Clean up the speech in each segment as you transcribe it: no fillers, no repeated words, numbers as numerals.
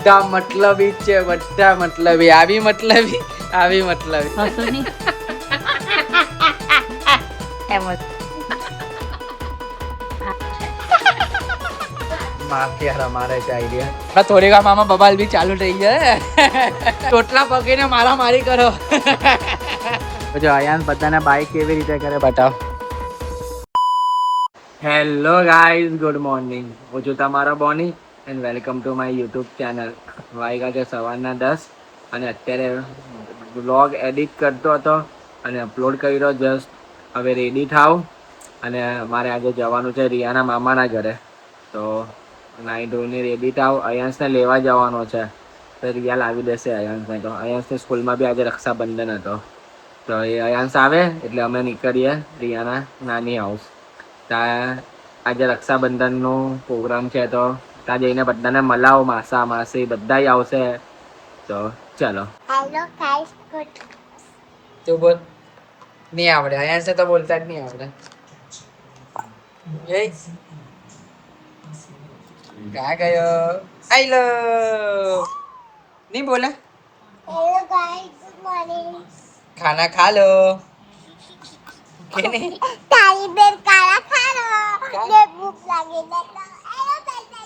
બધા મતલબી જ છે, બધા મતલબી. આવી મતલબી, આવી મતલબી. હસો નહીં એમ જ. માફી યાર અમારે જ આઈડિયા. થોડી વાર મામા બબાલ બી ચાલુ થઈ જાય. ટોટલા પકડીને મારા મારી કરો. જો અયાન બધાને બાઈક કેવી રીતે કરે બતાવ. Hello guys, good morning. હું છું તમારો Boney and welcome to my YouTube channel. વાગ્યા છે સવારના 10 અને અત્યારે વ્લોગ એડિટ કરતો હતો અને અપલોડ કર્યો જસ્ટ. હવે રેડી થાવ અને મારે આજે જવાનું છે રિયાના મામાના ઘરે. તો નાઈ ધોઈને રેડી થાવ. અયાંશને લેવા જવાનો છે તો રિયા લાવી દેશે અયાંશને. તો અયાંશની સ્કૂલમાં બી આજે રક્ષાબંધન હતો તો એ અયાંશ આવે એટલે અમે નીકળીએ રિયાના નાની હાઉસ. ત્યાં આજે રક્ષાબંધનનો પ્રોગ્રામ છે તો ત્યાં જઈને બધાને મલાવો. માસા માસી બધા આવશે તો ચલો. Hello guys, good. તું બોલ. નહીં આવડે અયાંશને તો બોલતા જ નહીં આવડે. ક્યાં ગયો? આઈ લો નહીં બોલે. Hello guys, good morning. ખાના ખા લો કે નહીં? તારી બેન કાળા ખાનો ને ભૂખ લાગી ને તો હેલો બેટા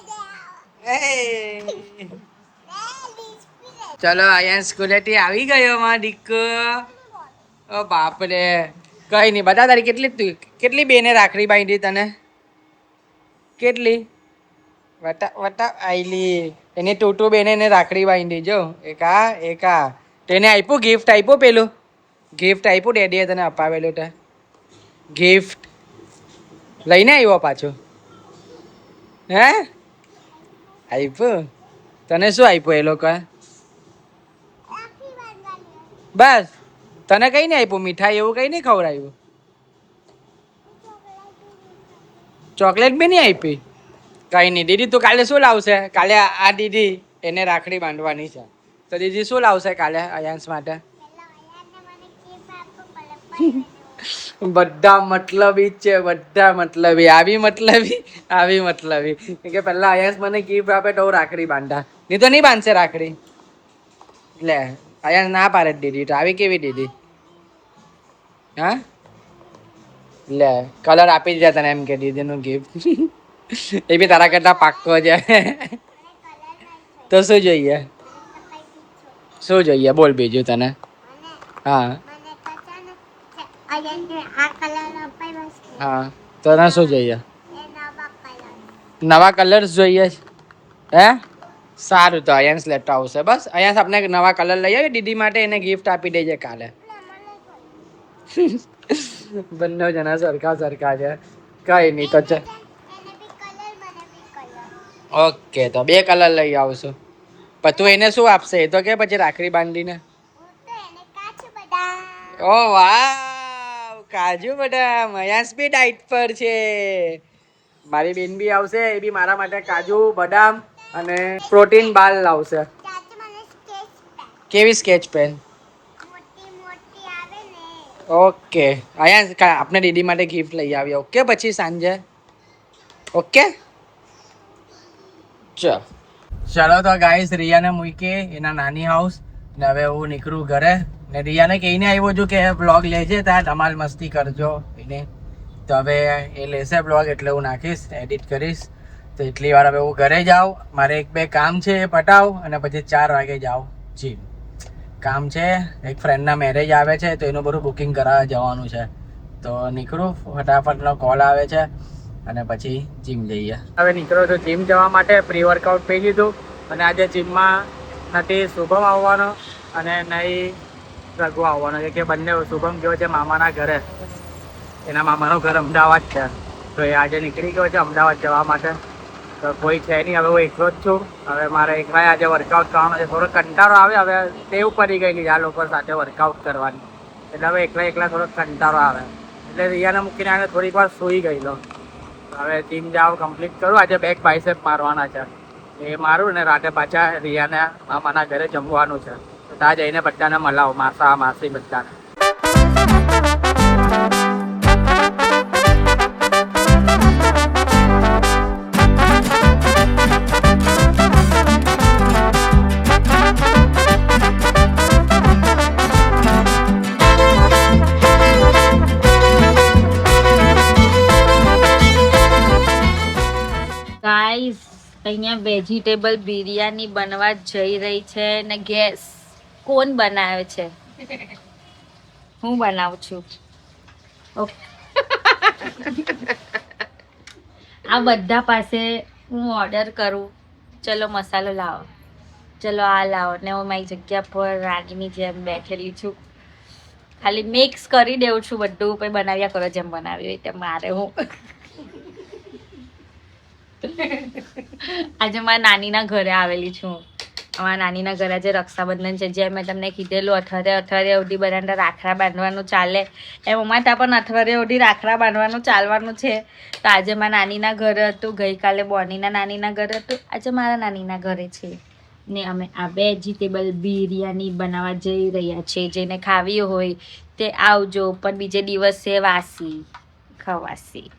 ચલો અહીંયા સ્કૂલેથી આવી ગયો માં દીકો. ઓ બાપરે, કઈ નહીં. બતા તારી કેટલી બેને રાખડી બાંધી તને? કેટલી? વટા આઈલી એની ટૂટુ બેને એને રાખડી બાંધી. જો એકા તેને આપ્યું ગિફ્ટ આપ્યું. પેલું ગિફ્ટ આપ્યું ડેડીએ તને અપાવેલું. તે ગિફ્ટ લઈને આવ્યો પાછો? હે આપ્યું? તને શું આપ્યું એ લોકો? બસ તને કઈ નહીં આપ્યું? મીઠાઈ એવું કઈ નહીં ખવડાવ્યું? ચોકલેટ બી નહીં આપી? કઈ નહીં. દીદી તું કાલે શું લાવશે? કાલે આ દીદી એને રાખડી બાંધવાની છે તો દીદી શું લાવશે કાલે અયાંશ માટે? બધા મતલબી જ છે, બધા મતલબી. આવી મતલબી, આવી મતલબી. કે પહેલા અયાંશ મને ગિફ્ટ આપે તો હું રાખડી બાંધા. નહીં તો નહીં બાંધશે રાખડી. લે અયાંશ ના પાડે દીદી. તો આવી કેવી દીદી? હા લે કલર આપી દીધા તને એમ કે દીદીનું ગિફ્ટ. એ બી તારા કરતા પાક્કો છે. તો શું જોઈએ? શું જોઈએ બોલ બીજું તને? હા હા તને શું જોઈએ? નવા કલર્સ જોઈએ હે? સારું તો અયાંશ લેતો આવશે. બસ અયાંશ આપણે નવા કલર લઈ આવી દીદી માટે. એને ગિફ્ટ આપી દેજે કાલે. બંને જણા સરખા છે. કઈ નહીં તો છે. ઓકે તો 2 કલર લઈ આવશું. પણ તું એને શું આપશે એ તો કે પછી રાખડી બાંધીને? ઓ વાવ, કાજુ બદામ. અયાંશ બી ડાઈટ પર છે. મારી બેન બી આવશે, એ બી મારા માટે કાજુ બદામ અને પ્રોટીન બાર લાવશે. કેવી સ્કેચ પેન? ઓકે અયાંશ આપણે દીદી માટે ગિફ્ટ લઈ આવીએ. ઓકે પછી સાંજે. ઓકે ચલો તો ગાઈસ રિયાને મૂકી એના નાની હાઉસ ને હવે હું નીકળું ઘરે. ને રિયાને કહીને આવ્યો છું કે બ્લોગ લેજે ત્યાં ધમાલ મસ્તી કરજો એને. તો હવે એ લેશે બ્લોગ એટલે હું નાખીશ, એડિટ કરીશ. તો એટલી વાર હવે હું ઘરે જાઉં. મારે 1-2 કામ છે એ પટાવ અને પછી 4 વાગે જાઉં જીમ. કામ છે, એક ફ્રેન્ડના મેરેજ આવે છે તો એનું બધું બુકિંગ કરાવવા જવાનું છે. તો નીકળું, ફટાફટનો કોલ આવે છે અને પછી જીમ જઈએ. હવે નીકળો તો જીમ જવા માટે. પ્રી વર્કઆઉટ પી લીધું અને આજે જીમમાં નથી શુભમ આવવાનો અને નહીં રઘુ આવવાનો છે. કે બંને શુભમ ગયો છે મામાના ઘરે. એના મામાનું ઘર અમદાવાદ છે તો એ આજે નીકળી ગયો છે અમદાવાદ જવા માટે. તો કોઈ છે નહીં, હવે હું એકલો જ છું. હવે મારે એકલાય આજે વર્કઆઉટ કરવાનો છે. થોડો કંટાળો આવે, હવે ટેવ પડી ગયેલી આ લોકો સાથે વર્કઆઉટ કરવાની. એટલે હવે એકલા થોડો કંટાળો આવે એટલે રિયાને મૂકીને આને થોડીક વાર સૂઈ ગયેલો. હવે જીમ જાવ કમ્પ્લીટ કરું. આજે બેક બાયસેપ મારવાના છે એ મારું ને રાતે પાછા રિયાને મામાના ઘરે જમવાનું છે. તો ત્યાં જઈને બધાને મલાવો, માસા માસી બધાને. અહીંયા વેજીટેબલ બિરયાની બનવા જઈ રહી છે ને ગેસ કોણ બનાવે છે? હું બનાવું છું. ઓકે. આ બધા પાસે હું ઓર્ડર કરું, ચલો મસાલો લાવો, ચલો આ લાવો, ને હું મારી જગ્યા પર રાગીની જેમ બેઠેલી છું, ખાલી મિક્સ કરી દેવું છું બધું, પછી બનાવ્યા કરો જેમ બનાવ્યું હોય તેમ. મારે હું આજે મારા નાનીના ઘરે આવેલી છું. અમારા નાનીના ઘરે આજે રક્ષાબંધન છે, જેમ મેં તમને કીધેલું અઠવાડિયે સુધી બધાને રાખડા બાંધવાનું ચાલે એમ અમારે ત્યાં પણ અઠવાડિયે સુધી રાખડા બાંધવાનું ચાલવાનું છે. તો આજે મારા નાનીના ઘરે હતું, ગઈકાલે બોનીના નાનીના ઘરે હતું, આજે મારા નાનીના ઘરે છે ને અમે આ વેજીટેબલ બિરયાની બનાવવા જઈ રહ્યા છે. જેને ખાવી હોય તે આવજો, પણ બીજે દિવસે વાસી ખવાસી,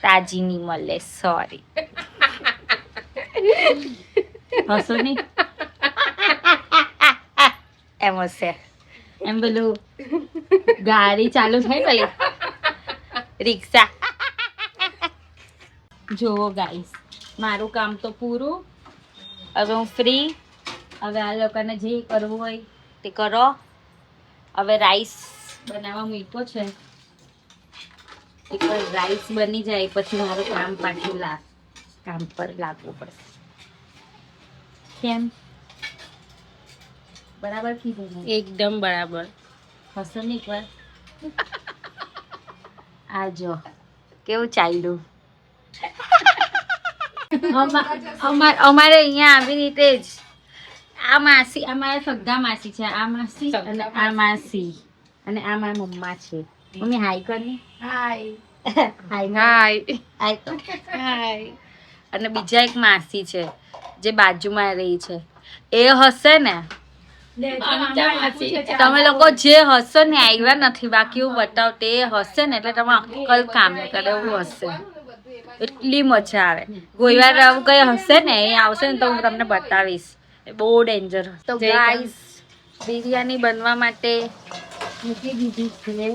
તાજી નહીં મળે. સોરી, હસો નહીં, એમ હશે એમ. પેલું ગાડી ચાલુ થાય પેલી રિક્ષા. જુઓ ગાઈસ, મારું કામ તો પૂરું. હવે હું ફ્રી. હવે આ લોકોને જે કરવું હોય તે કરો. હવે રાઈસ બનાવવા મૂક્યો છે. એકવાર રાઈસ બની જાય પછી મારું કામ પાછું કામ પર લાગવું પડશે. કેમ? બરાબર કીધું ને? એકદમ બરાબર. હસો ને એકવાર. આ જો કેવું ચાલ્યું. અમારે અહીંયા આવી રીતે જ આ માસી, અમારા સગા માસી છે. આ માસી અને આ માસી અને આ મારા મમ્મા છે. મમ્મી હાઈ કરની. હાય હાઈ હાય હાઈ કર. હાય. અને બીજા એક માસી છે જે બાજુમાં રહી છે. એ હશે ને, તમે લોકો જે હશો ને આવ્યા નથી, બાકી હું બતાવતે એ હશે ને એટલે તમે અક્કલ કામ કરે એવું હશે. એટલી મજા આવે. કોઈ વાર આવું કઈ હશે ને, એ આવશે ને તો હું તમને બતાવીશ. બહુ ડેન્જર. તો ગાઈસ, બિરયાની બનવા માટે મૂકી દીધી છે.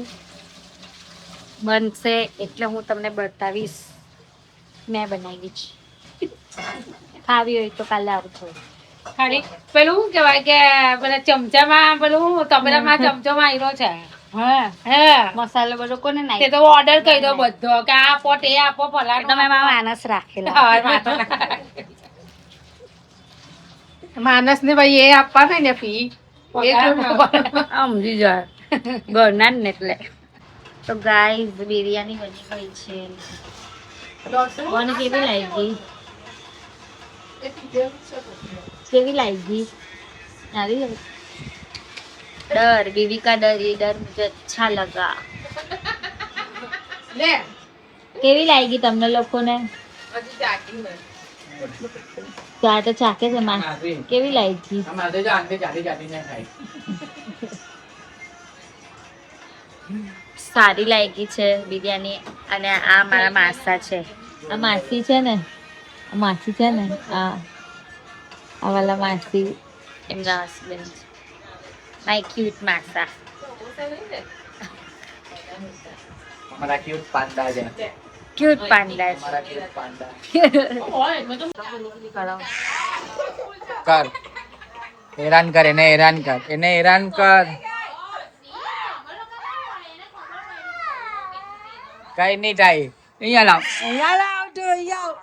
બનશે એટલે હું તમને બતાવીશ. મેં બનાવી છે. ખાવી હોય તો કાલે આવજો. ખાલી પેલું શું કહેવાય કે પેલા ચમચામાં પેલું તબેલામાં ચમચો માર્યો છે. હા, હે મસાલો બધો કોને તે નાખ્યો? તો ઓર્ડર કરી દો બધો કે આ આપો તે આપો ફલાણું તમે આપો. માણસ રાખેલા. હા, વાંધો ના. માણસ ને ભાઈ એ આપવા ને ફી સમજી જાય ઘરના જ ને એટલે. તો ગાઈસ, બિરયાની બની ગઈ છે. મને કેવી લાગી? કેવી લાગી? સારી લાગી? डर बीवी का डर, ये डर मुझे अच्छा लगा. લે કેવી લાગી તમને લોકોને? ત્યાં તો ચાકે છે માં. કેવી લાગી? સારી લાગી છે બિરયાની. અને આ મારા માસા છે. આ માસી છે ને, આ માસી છે ને, આ વાલા માસી એમના હસબન્ડ. My cute માસા. हमारा क्यूट पांडा है. ક્યુટ પાંડા છે. हमारा क्यूट पांडा. કરો. कर. हैरान कर, इन्हें हैरान कर, इन्हें हैरान कर. कहीं नहीं चाहिए. અહીંયા લાવ, અહીંયા લાવ, તો અહીંયા આવ,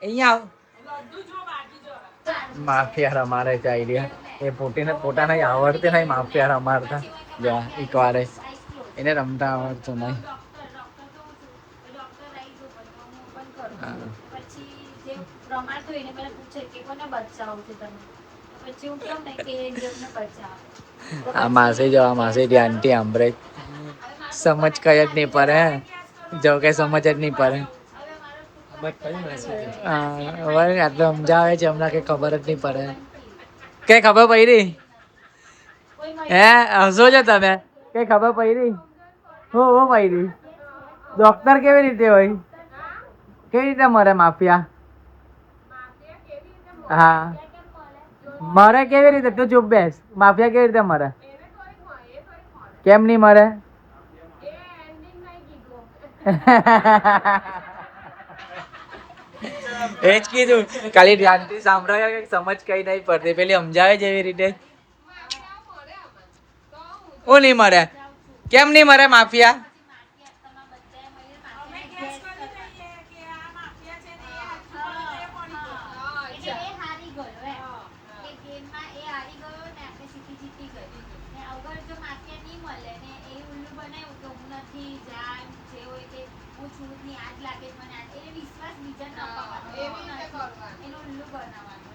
અહીંયા આવ. માફિયા રમારે જાય રહ્યા. એ પોતાને આવડતે નહીં માફિયા રમાડતા. જો એક વાર એને રમતા આવડતું નહીં. આ માસી જો, આ માસી આંટી આંબરે સમજ કઈ જ નહીં પડે. જો કઈ સમજ જ નહીં પડે. આટલું સમજાવે છે હમણાં કઈ ખબર જ નહીં પડે. કઈ ખબર પડી? હે હસો છો તમે? કઈ ખબર પડી? હો પડી. ડોક્ટર કેવી રીતે હોય? કેવી રીતે મરે માફિયા? હા, મરે કેવી રીતે? તું ચૂપ બેસ. માફિયા કેવી રીતે મરે? કેમ નહીં મરે? એ જ કીધું ખાલી ધ્યાનથી સાંભળાય કે સમજ કઈ નહીં પડતી પેલી સમજાવે જેવી રીતે હું નહીં મરે કેમ નહીં મરે માફિયા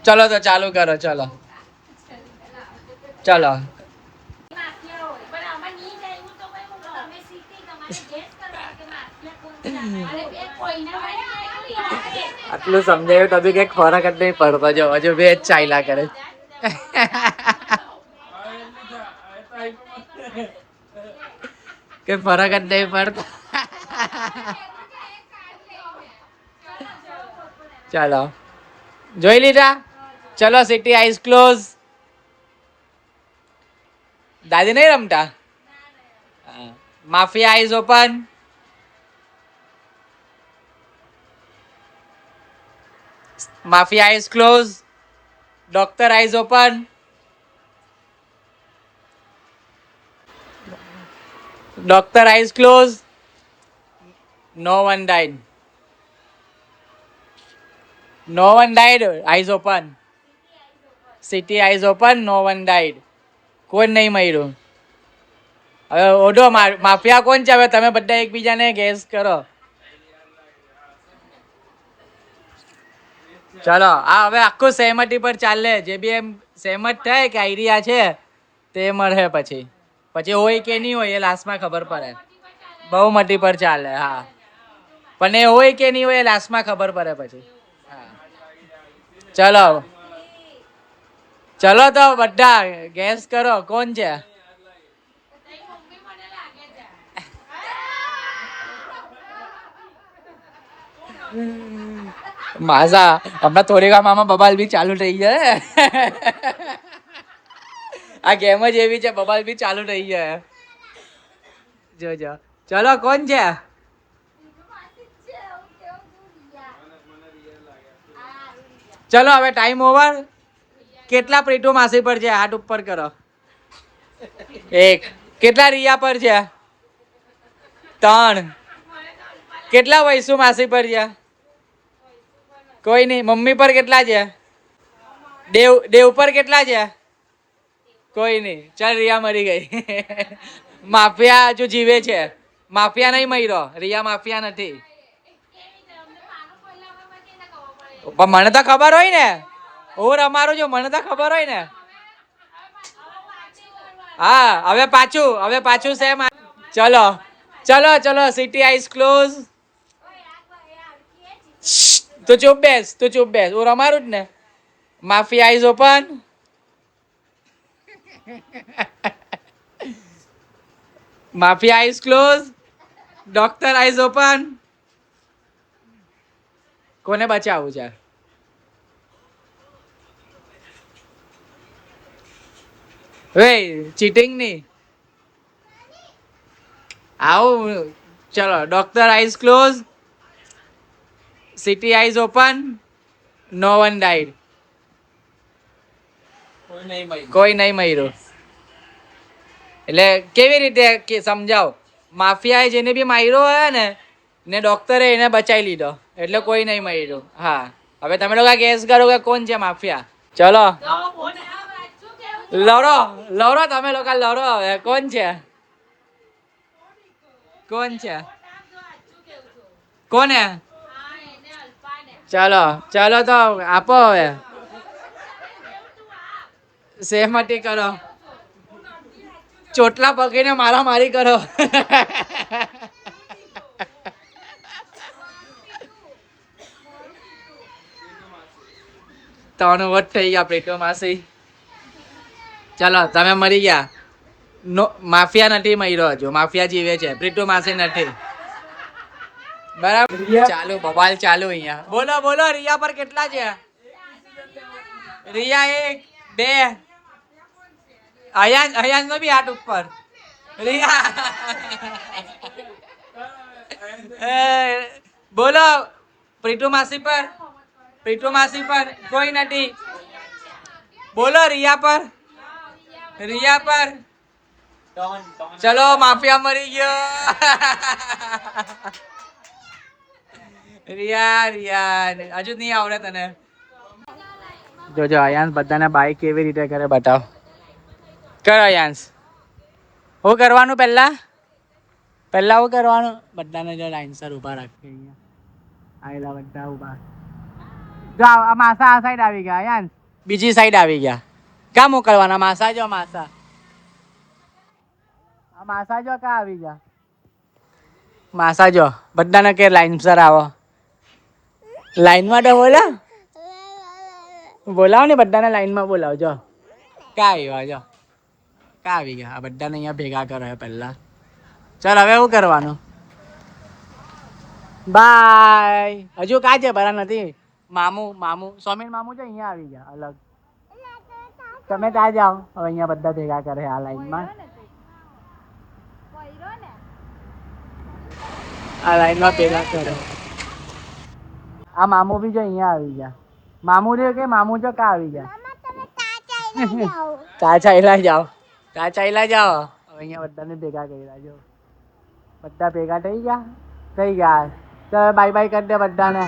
ચલો તો ચાલુ કરો ચલો ચલો આટલું સમજાયું તો બી કઈક ફરક જ નહીં પડતો જો હજુ બે જ ચાલ્યા કરે કે ફરક જ નહીં પડતો ચાલો જોઈ લીધા ચલો સિટી આઈઝ ક્લોઝ દાદી નહીં રમતા mafia eyes open mafia eyes close doctor eyes open doctor eyes close no one died No one died. Eyes open. City eyes open. No one died. કોણ નહીં મર્યું હવે ઓઢો માફિયા કોણ છે હવે તમે બધા એકબીજાને ગેસ કરો ચલો આ હવે આખું સહેમતી પર ચાલે જે બી એમ સહેમત થાય કે આઈડિયા છે તે મળે પછી હોય કે નહીં હોય એ લાસ્ટમાં ખબર પડે બહુમતી પર ચાલે હા પણ એ હોય કે નહીં હોય એ લાસ્ટમાં ખબર પડે પછી ચલો ચલો તો બધા ગેસ કરો કોણ છે માઝા હમણાં થોડી વાર મામા બબાલ બી ચાલુ થઈ જાય આ ગેમ જ એવી છે બબાલ બી ચાલુ થઈ જાય જોજો ચલો કોણ છે ચલો હવે ટાઈમ ઓવર કેટલા પ્રીટુ માસી પર છે હાથ ઉપર કરો એક કેટલા રિયા પર છે 3 કેટલા વૈસુ માસી પર છે કોઈ નહીં મમ્મી પર કેટલા છે દેવ પર કેટલા છે કોઈ નહીં ચાલ રિયા મરી ગઈ માફિયા હજુ જીવે છે માફિયા નહીં મર્યો રિયા માફિયા નથી પણ મને તો ખબર હોય ને હું રમારું છું મને તો ખબર હોય ને હા હવે પાછું સેમ ચલો ચલો ચલો સિટી આઈઝ ક્લોઝ તું ચૂપ બેસ હું રમારું જ ને mafia eyes open mafia eyes close doctor eyes open કોને બચાવવું છે વે ચીટિંગ નહીં આવું ચલો doctor eyes close city eyes open no one died કોઈ નહીં મર્યું એટલે કેવી રીતે સમજાવો માફિયાએ જેને બી માર્યો હોય ને ડોક્ટરે એને બચાવી લીધો એટલે કોઈ નહીં મર્યું હા હવે તમે લોકો ગેસ કરો કે કોણ છે માફિયા ચલો લડો તમે લોકો લડો હવે કોણ છે કોને ચલો તો આપો હવે સહેમતી કરો ચોટલા પકડીને મારામારી કરો ત્રણ વટ થઈ ગયા પ્રીટુ માસી ચલો તમે મરી ગયા નો માફિયા નથી મર્યો હજુ માફિયા જીવે છે પ્રીટુ માસી નથી બરાબર ચાલુ બબાલ ચાલુ અહીંયા બોલો રિયા પર કેટલા છે રિયા 1 2 અયાન નો બી હાથ ઉપર રિયા બોલો પ્રીટુ માસી પર પીટુ માસી પર કોઈ નથી. બોલો રિયા પર. રિયા પર. ચલો માફિયા મરી ગયો. રિયા રિયા હજુ નહીં આવડે તને. જોજો અયાંશ બધાને બાઈક કેવી રીતે કરે બતાવ. કર અયાંશ. શું કરવાનું પહેલા શું કરવાનું? બધાને જો લાઈનસર ઊભા રાખે અહીંયા. આયેલા બધા ઊભા. જો આ માસા આ સાઈડ આવી ગયા અયાંશ. બીજી સાઈડ આવી ગયા. ક્યાં મોકલવાના? માસા જો માસા. આ માસા જો ક્યાં આવી ગયા? માસા જો બધાને કે લાઈનસર આવો. લાઈનમાં તો બોલાવો ને બધાને લાઈનમાં બોલાવજો. ક્યાં આવ્યા જો ક્યાં આવી ગયા? આ બધાને અહીંયા ભેગા કરો પહેલા. ચાલ હવે શું કરવાનું? બાય. હજુ કાં છે? ભરા નથી. મામું સોમીન મામું છે અહીંયા આવી ગયા અલગ. તમે ત્યાં જાઓ. હવે અહીંયા બધા ભેગા કરે આ લાઈનમાં. આ લાઈનમાં ભેગા કરે. આ મામુ બી જો અહીંયા આવી ગયા. મામુ રહ્યો કે મામુ જો ક્યાં આવી ગયા? તા ચાલ્યા જાઓ. હવે અહીંયા બધાને ભેગા કર્યા જો. બધા ભેગા થઈ ગયા. તો બાય બાય કરી દે બધાને.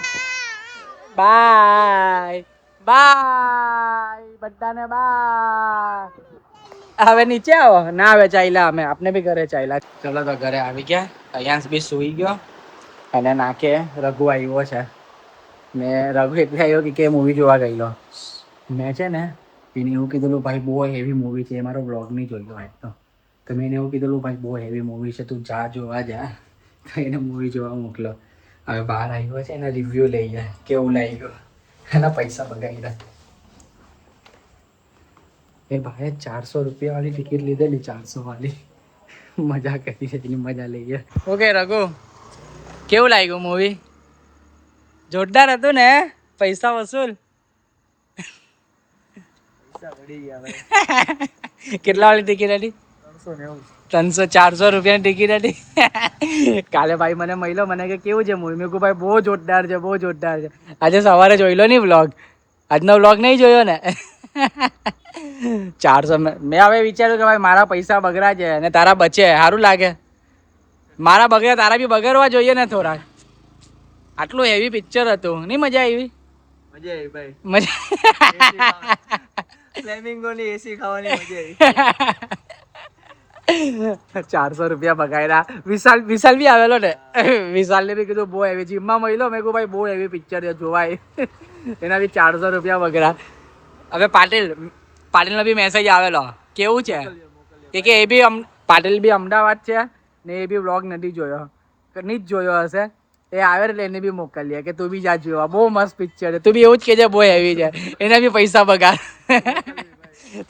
બાય બધાને બાય. હવે નીચે આવો. ના હવે ચાલ્યા અમે. આપને બી ઘરે ચાલ્યા. ચલો તો ઘરે આવી ગયા. અયાંશ બી સુઈ ગયો અને નાકે રઘુ આવ્યો છે. મેં રઘુ એટલે આવ્યો કે મૂવી જોવા ગયેલો. મેં છે ને એને એવું કીધેલું ભાઈ બહુ હેવી મૂવી છે. મારો બ્લોગ નહીં જોયો હોય તો મેં એને એવું કીધેલું ભાઈ બહુ હેવી મૂવી છે તું જા જોવા જા. તો એને મૂવી જોવા મોકલો. હવે બહાર આવ્યો છે એના રિવ્યૂ લઈ જાય કેવું લાગ્યું. એના પૈસા બગાડ્યા. એ ભાઈએ 400 રૂપિયા વાળી ટિકિટ લીધેલી. 400 વાળી મજા કરી છે. એની મજા લઈએ. ઓકે રઘુ કેવું લાગ્યું મૂવી? જોરદાર હતું ને? પૈસા વસૂલ. કેટલા વાળી ટિકિટ હતી? 300-400 રૂપિયાની ટિકિટ હતી. કાલે ભાઈ મને મળ્યો. મને કે કેવું છે મૂવી? મેં કહ્યું ભાઈ બહુ જોરદાર છે. આજે સવારે જોઈ લો નહીં વ્લોગ. આજનો વ્લોગ નહીં જોયો ને? 400. મેં હવે વિચાર્યું કે ભાઈ મારા પૈસા બગડા છે અને તારા બચે. સારું લાગે. મારા બગડ્યા તારા બી બગડવા જોઈએ ને થોડાક. આટલું હેવી પિક્ચર હતું. નહીં મજા આવી? મજા આવી ભાઈ. મજા ફ્લેમિંગોની એસી ખાવાની મજા આવી. 400 રૂપિયા બગાડ્યા. વિશાલ બી આવેલો ને. વિશાલને બી કીધું બહુ હેવી. જીમમાં મળ્યો. મેં કહ્યું ભાઈ બહુ હેવી પિક્ચર છે જોવાય. એના બી 400 રૂપિયા બગડ્યા. હવે પાટીલનો બી મેસેજ આવેલો. કેવું છે કે એ બી પાટીલ બી અમદાવાદ છે ને એ બી વ્લોગ નથી જોયો. નહીં જ જોયો હશે. એ આવે એટલે એને બી મોકલીએ કે તું બી જા જોવા. બહુ મસ્ત પિક્ચર છે. તું બી એવું જ કહેજે બહુ હેવી છે. એના બી પૈસા બગાડ.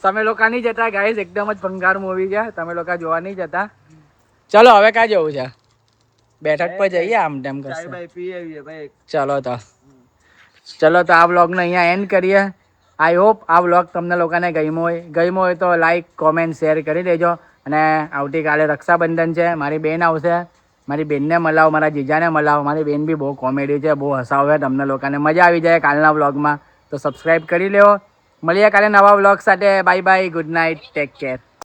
તમે લોકો નહીં જતા ગાઈસ. એકદમ જ ભંગાર મૂવી છે. તમે લોકો જોવા નહીં જતા. ચલો હવે ક્યાં જવું છે? બેઠક પર જઈએ આમ તેમ કરશે. ચલો તો આ વ્લોગને અહીંયા એન્ડ કરીએ. આઈ હોપ આ વ્લોગ તમને લોકોને ગમ્યો હોય તો લાઈક કોમેન્ટ શેર કરી દેજો. અને આવતીકાલે રક્ષાબંધન છે. મારી બેન આવશે. મારી બેનને મળાવો. મારા જીજાને મળાવો. મારી બેન બી બહુ કોમેડી છે. બહુ હસાવે. તમને લોકોને મજા આવી જાય કાલના વ્લોગમાં. તો સબસ્ક્રાઈબ કરી લેવો. મળીએ કાલે નવા વ્લોગ સાથે. Bye bye. Good night. Take care.